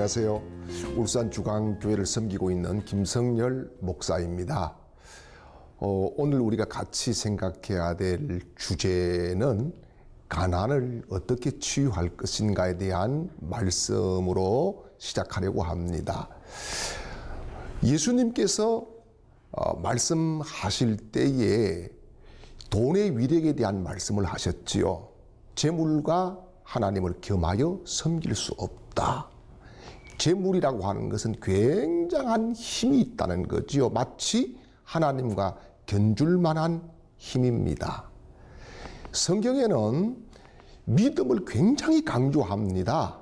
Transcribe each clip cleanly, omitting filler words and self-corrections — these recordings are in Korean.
안녕하세요. 울산주강교회를 섬기고 있는 김성열 목사입니다. 오늘 우리가 같이 생각해야 될 주제는 가난을 어떻게 치유할 것인가에 대한 말씀으로 시작하려고 합니다. 예수님께서 말씀하실 때에 돈의 위력에 대한 말씀을 하셨지요. 재물과 하나님을 겸하여 섬길 수 없다. 재물이라고 하는 것은 굉장한 힘이 있다는 거지요. 마치 하나님과 견줄 만한 힘입니다. 성경에는 믿음을 굉장히 강조합니다.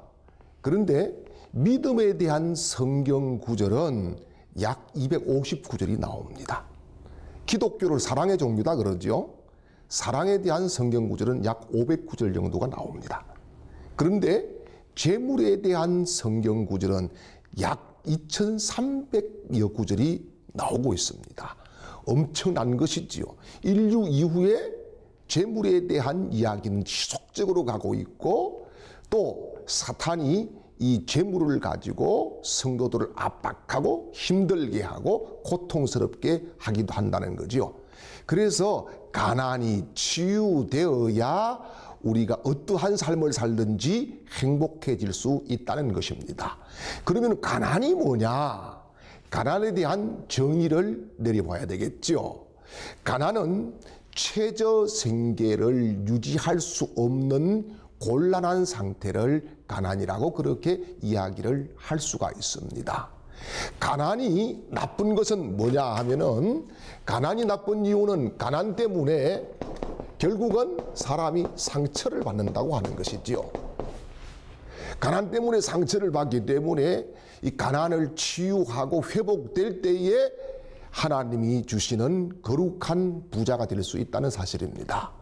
그런데 믿음에 대한 성경 구절은 약 250구절이 나옵니다. 기독교를 사랑의 종교다 그러죠. 사랑에 대한 성경 구절은 약 500구절 정도가 나옵니다. 그런데 재물에 대한 성경 구절은 약 2300여 구절이 나오고 있습니다. 엄청난 것이지요. 인류 이후에 재물에 대한 이야기는 지속적으로 가고 있고, 또 사탄이 이 재물을 가지고 성도들을 압박하고 힘들게 하고 고통스럽게 하기도 한다는 거죠. 그래서 가난이 치유되어야 우리가 어떠한 삶을 살든지 행복해질 수 있다는 것입니다. 그러면 가난이 뭐냐? 가난에 대한 정의를 내려봐야 되겠죠. 가난은 최저 생계를 유지할 수 없는 곤란한 상태를 가난이라고 그렇게 이야기를 할 수가 있습니다. 가난이 나쁜 것은 뭐냐 하면은, 가난이 나쁜 이유는 가난 때문에 결국은 사람이 상처를 받는다고 하는 것이지요. 가난 때문에 상처를 받기 때문에 이 가난을 치유하고 회복될 때에 하나님이 주시는 거룩한 부자가 될 수 있다는 사실입니다.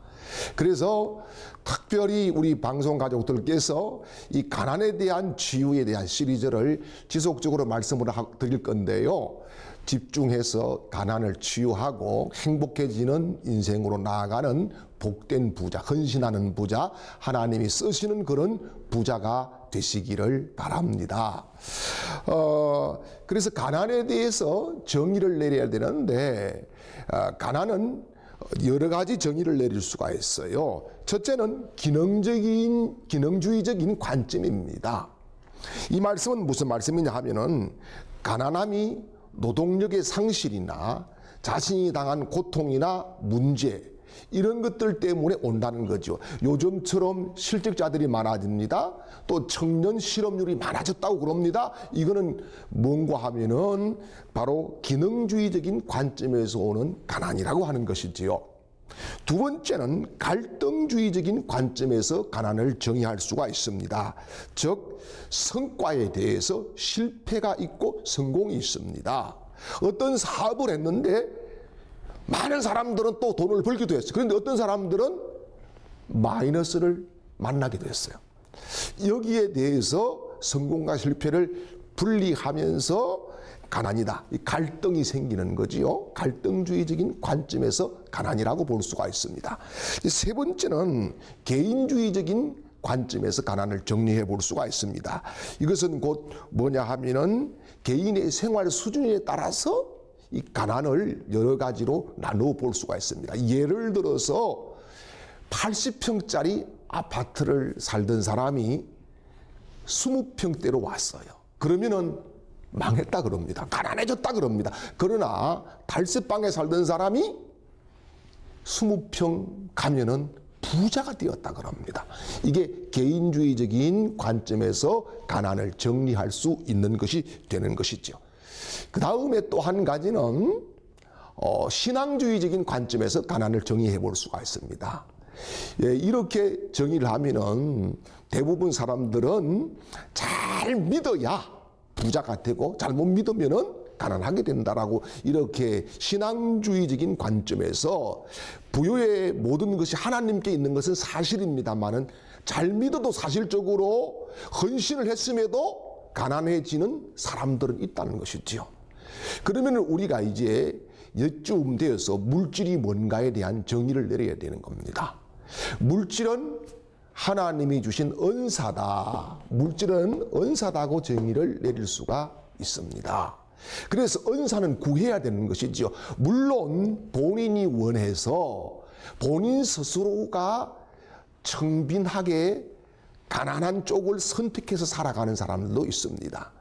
그래서 특별히 우리 방송 가족들께서 이 가난에 대한 치유에 대한 시리즈를 지속적으로 말씀을 드릴 건데요. 집중해서 가난을 치유하고 행복해지는 인생으로 나아가는 복된 부자, 헌신하는 부자, 하나님이 쓰시는 그런 부자가 되시기를 바랍니다. 그래서 가난에 대해서 정의를 내려야 되는데, 가난은 여러 가지 정의를 내릴 수가 있어요. 첫째는 기능주의적인 관점입니다. 이 말씀은 무슨 말씀이냐 하면은, 가난함이 노동력의 상실이나 자신이 당한 고통이나 문제, 이런 것들 때문에 온다는 거죠. 요즘처럼 실직자들이 많아집니다. 또 청년 실업률이 많아졌다고 그럽니다. 이거는 뭔가 하면은 바로 기능주의적인 관점에서 오는 가난이라고 하는 것이지요. 두 번째는 갈등주의적인 관점에서 가난을 정의할 수가 있습니다. 즉, 성과에 대해서 실패가 있고 성공이 있습니다. 어떤 사업을 했는데 많은 사람들은 또 돈을 벌기도 했어요. 그런데 어떤 사람들은 마이너스를 만나기도 했어요. 여기에 대해서 성공과 실패를 분리하면서 가난이다, 이 갈등이 생기는 거지요. 갈등주의적인 관점에서 가난이라고 볼 수가 있습니다. 세 번째는 개인주의적인 관점에서 가난을 정리해 볼 수가 있습니다. 이것은 곧 뭐냐 하면은 개인의 생활 수준에 따라서 이 가난을 여러 가지로 나누어 볼 수가 있습니다. 예를 들어서 80평짜리 아파트를 살던 사람이 20평대로 왔어요. 그러면은 망했다 그럽니다. 가난해졌다 그럽니다. 그러나 달세방에 살던 사람이 20평 가면은 부자가 되었다 그럽니다. 이게 개인주의적인 관점에서 가난을 정리할 수 있는 것이 되는 것이죠. 그 다음에 또 한 가지는 신앙주의적인 관점에서 가난을 정의해 볼 수가 있습니다. 예, 이렇게 정의를 하면은 대부분 사람들은 잘 믿어야 부자가 되고 잘못 믿으면은 가난하게 된다라고, 이렇게 신앙주의적인 관점에서 부요의 모든 것이 하나님께 있는 것은 사실입니다만은 잘 믿어도 사실적으로 헌신을 했음에도 가난해지는 사람들은 있다는 것이지요. 그러면 우리가 이제 여쭈음 되어서 물질이 뭔가에 대한 정의를 내려야 되는 겁니다. 물질은 하나님이 주신 은사다. 물질은 은사다고 정의를 내릴 수가 있습니다. 그래서 은사는 구해야 되는 것이지요. 물론 본인이 원해서 본인 스스로가 청빈하게 가난한 쪽을 선택해서 살아가는 사람들도 있습니다.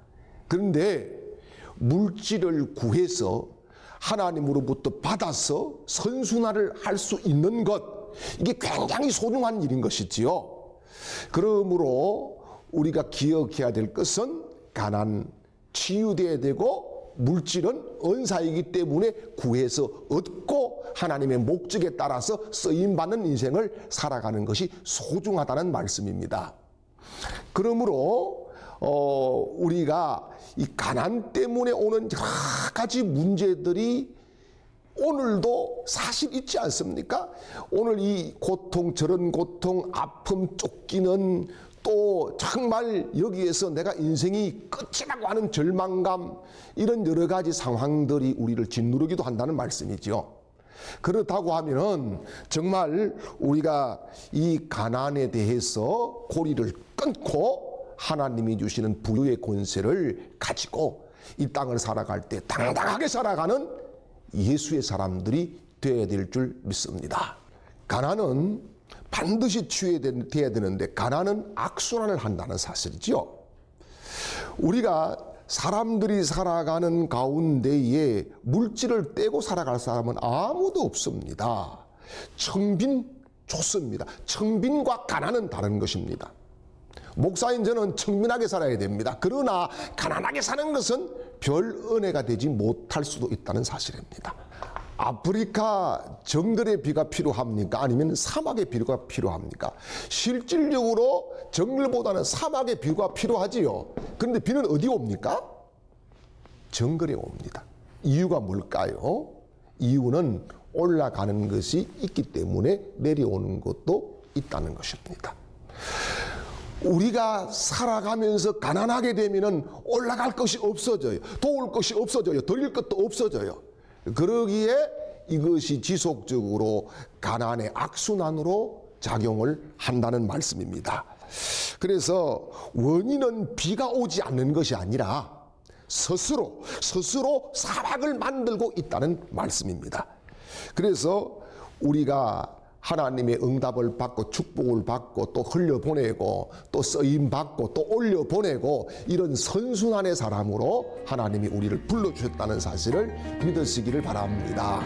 그런데 물질을 구해서 하나님으로부터 받아서 선순환을 할 수 있는 것, 이게 굉장히 소중한 일인 것이지요. 그러므로 우리가 기억해야 될 것은 가난 치유되어야 되고 물질은 은사이기 때문에 구해서 얻고 하나님의 목적에 따라서 쓰임받는 인생을 살아가는 것이 소중하다는 말씀입니다. 그러므로 우리가 이 가난 때문에 오는 여러 가지 문제들이 오늘도 사실 있지 않습니까? 오늘 이 고통, 저런 고통, 아픔, 쫓기는, 또 정말 여기에서 내가 인생이 끝이라고 하는 절망감, 이런 여러 가지 상황들이 우리를 짓누르기도 한다는 말씀이죠. 그렇다고 하면은 정말 우리가 이 가난에 대해서 고리를 끊고 하나님이 주시는 부유의 권세를 가지고 이 땅을 살아갈 때 당당하게 살아가는 예수의 사람들이 되어야 될 줄 믿습니다. 가난은 반드시 치유돼야 되는데 가난은 악순환을 한다는 사실이지요. 우리가 사람들이 살아가는 가운데에 물질을 떼고 살아갈 사람은 아무도 없습니다. 청빈 좋습니다. 청빈과 가난은 다른 것입니다. 목사인 저는 청빈하게 살아야 됩니다. 그러나 가난하게 사는 것은 별 은혜가 되지 못할 수도 있다는 사실입니다. 아프리카 정글의 비가 필요합니까? 아니면 사막의 비가 필요합니까? 실질적으로 정글보다는 사막의 비가 필요하지요. 그런데 비는 어디 옵니까? 정글에 옵니다. 이유가 뭘까요? 이유는 올라가는 것이 있기 때문에 내려오는 것도 있다는 것입니다. 우리가 살아가면서 가난하게 되면은 올라갈 것이 없어져요. 도울 것이 없어져요. 드릴 것도 없어져요. 그러기에 이것이 지속적으로 가난의 악순환으로 작용을 한다는 말씀입니다. 그래서 원인은 비가 오지 않는 것이 아니라 스스로 사막을 만들고 있다는 말씀입니다. 그래서 우리가 하나님의 응답을 받고 축복을 받고 또 흘려보내고 또 쓰임받고 또 올려보내고 이런 선순환의 사람으로 하나님이 우리를 불러주셨다는 사실을 믿으시기를 바랍니다.